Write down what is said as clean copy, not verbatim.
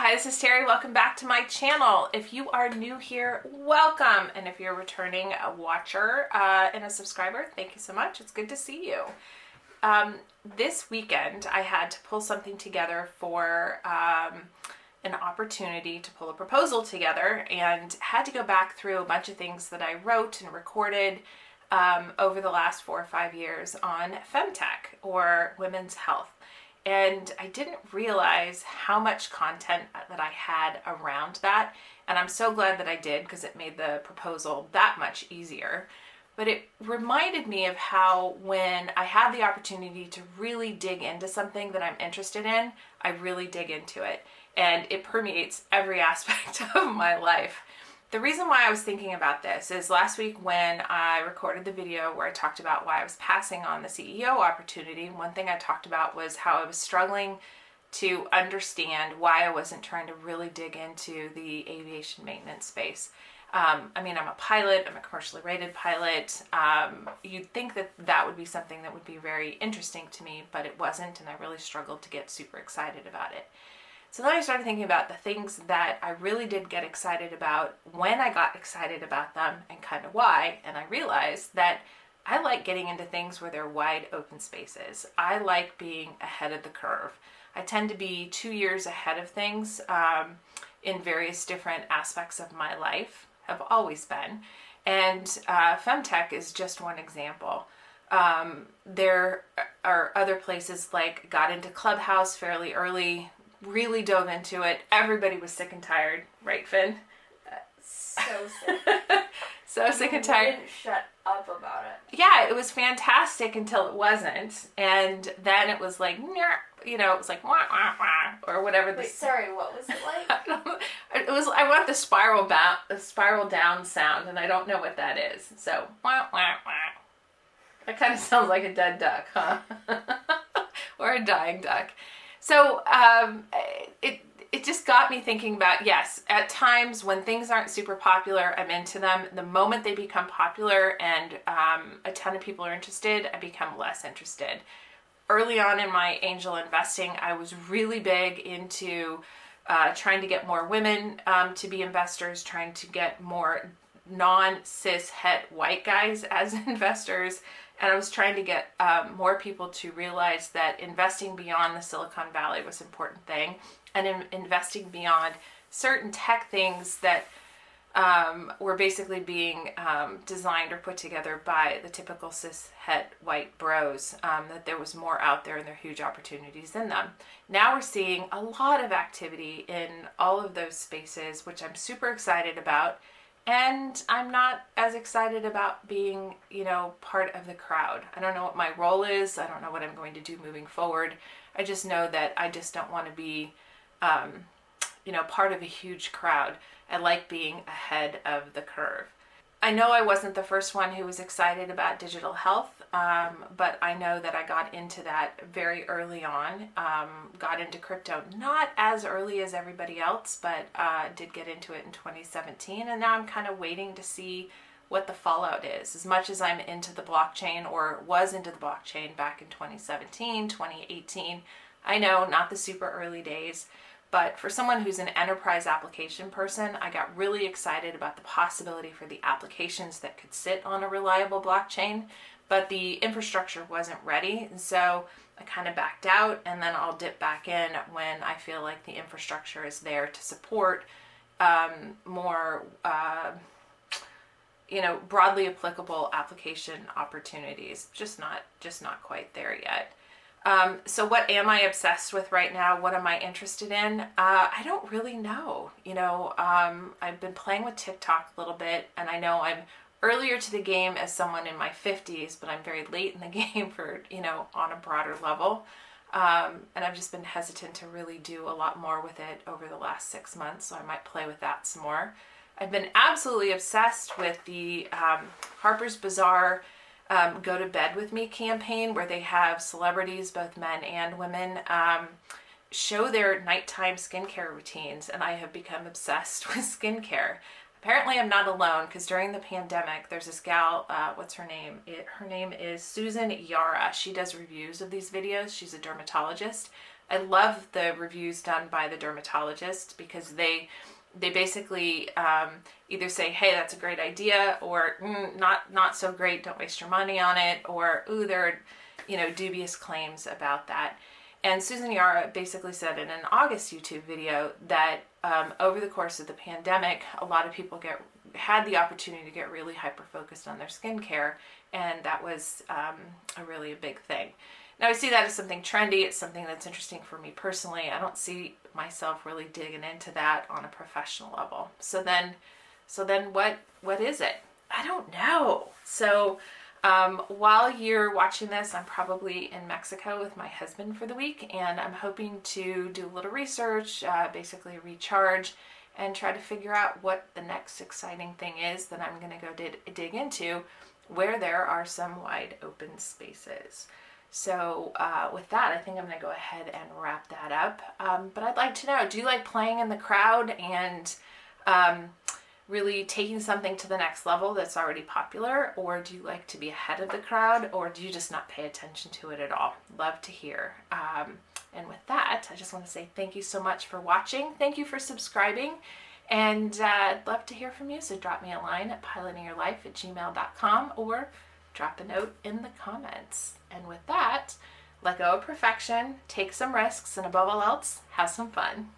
Hi, this is Terry. Welcome back to my channel. If you are new here, welcome. And if you're a returning watcher and a subscriber, thank you so much. It's good to see you. This weekend, I had to pull something together for an opportunity to pull a proposal together, and had to go back through a bunch of things that I wrote and recorded over the last 4 or 5 years on FemTech, or women's health. And I didn't realize how much content that I had around that. And I'm so glad that I did, because it made the proposal that much easier. But it reminded me of how when I have the opportunity to really dig into something that I'm interested in, I really dig into it. And it permeates every aspect of my life. The reason why I was thinking about this is last week when I recorded the video where I talked about why I was passing on the CEO opportunity, one thing I talked about was how I was struggling to understand why I wasn't trying to really dig into the aviation maintenance space. I'm a pilot, I'm a commercially rated pilot. You'd think that that would be something that would be very interesting to me, but it wasn't, and I really struggled to get super excited about it. So then I started thinking about the things that I really did get excited about, when I got excited about them, and kind of why. And I realized that I like getting into things where they're wide open spaces. I like being ahead of the curve. I tend to be 2 years ahead of things in various different aspects of my life, have always been. And FemTech is just one example. There are other places, like got into Clubhouse fairly early, really dove into it. Everybody was sick and tired, right, Finn? So sick. So sick and tired. Didn't shut up about it. Yeah, it was fantastic until it wasn't, and then it was like, it was like wah wah wah, or whatever. Wait, sorry, what was it like? I want the spiral down sound, and I don't know what that is. So wah wah wah. That kind of sounds like a dead duck, huh? Or a dying duck. So it just got me thinking about, yes, at times when things aren't super popular, I'm into them. The moment they become popular and a ton of people are interested, I become less interested. Early on in my angel investing, I was really big into trying to get more women to be investors, trying to get more non-cis het white guys as investors. And I was trying to get more people to realize that investing beyond the Silicon Valley was an important thing, and investing beyond certain tech things that were basically being designed or put together by the typical cis het white bros, that there was more out there and there are huge opportunities in them. Now we're seeing a lot of activity in all of those spaces, which I'm super excited about. And I'm not as excited about being, part of the crowd. I don't know what my role is. I don't know what I'm going to do moving forward. I just know that I just don't want to be, part of a huge crowd. I like being ahead of the curve. I know I wasn't the first one who was excited about digital health, but I know that I got into that very early on. Got into crypto not as early as everybody else, but did get into it in 2017, and now I'm kind of waiting to see what the fallout is. As much as I'm into the blockchain, or was into the blockchain back in 2017, 2018, I know not the super early days. But for someone who's an enterprise application person, I got really excited about the possibility for the applications that could sit on a reliable blockchain, but the infrastructure wasn't ready. And so I kind of backed out, and then I'll dip back in when I feel like the infrastructure is there to support more, broadly applicable application opportunities. Just not quite there yet. So what am I obsessed with right now? What am I interested in? I don't really know. I've been playing with TikTok a little bit, and I know I'm earlier to the game as someone in my 50s, but I'm very late in the game for, on a broader level. And I've just been hesitant to really do a lot more with it over the last 6 months, so I might play with that some more. I've been absolutely obsessed with the Harper's Bazaar Go to Bed With Me campaign, where they have celebrities, both men and women, show their nighttime skincare routines, and I have become obsessed with skincare. Apparently I'm not alone, because during the pandemic, there's this gal, what's her name? Her name is Susan Yara. She does reviews of these videos. She's a dermatologist. I love the reviews done by the dermatologist, because they basically either say, hey, that's a great idea, or not so great, don't waste your money on it, or ooh, there are, you know, dubious claims about that. And Susan Yara basically said in an August YouTube video that over the course of the pandemic, a lot of people had the opportunity to get really hyper-focused on their skincare, and that was a really big thing. Now, I see that as something trendy. It's something that's interesting for me personally. I don't see myself really digging into that on a professional level. So then what is it? I don't know. So while you're watching this, I'm probably in Mexico with my husband for the week, and I'm hoping to do a little research, basically recharge, and try to figure out what the next exciting thing is that I'm going to go dig into, where there are some wide open spaces. So with that, I think I'm going to go ahead and wrap that up. But I'd like to know, do you like playing in the crowd and really taking something to the next level that's already popular? Or do you like to be ahead of the crowd? Or do you just not pay attention to it at all? Love to hear. And with that, I just want to say thank you so much for watching. Thank you for subscribing. And I'd love to hear from you. So drop me a line at pilotingyourlife@gmail.com, or drop a note in the comments. And with that, let go of perfection, take some risks, and above all else, have some fun.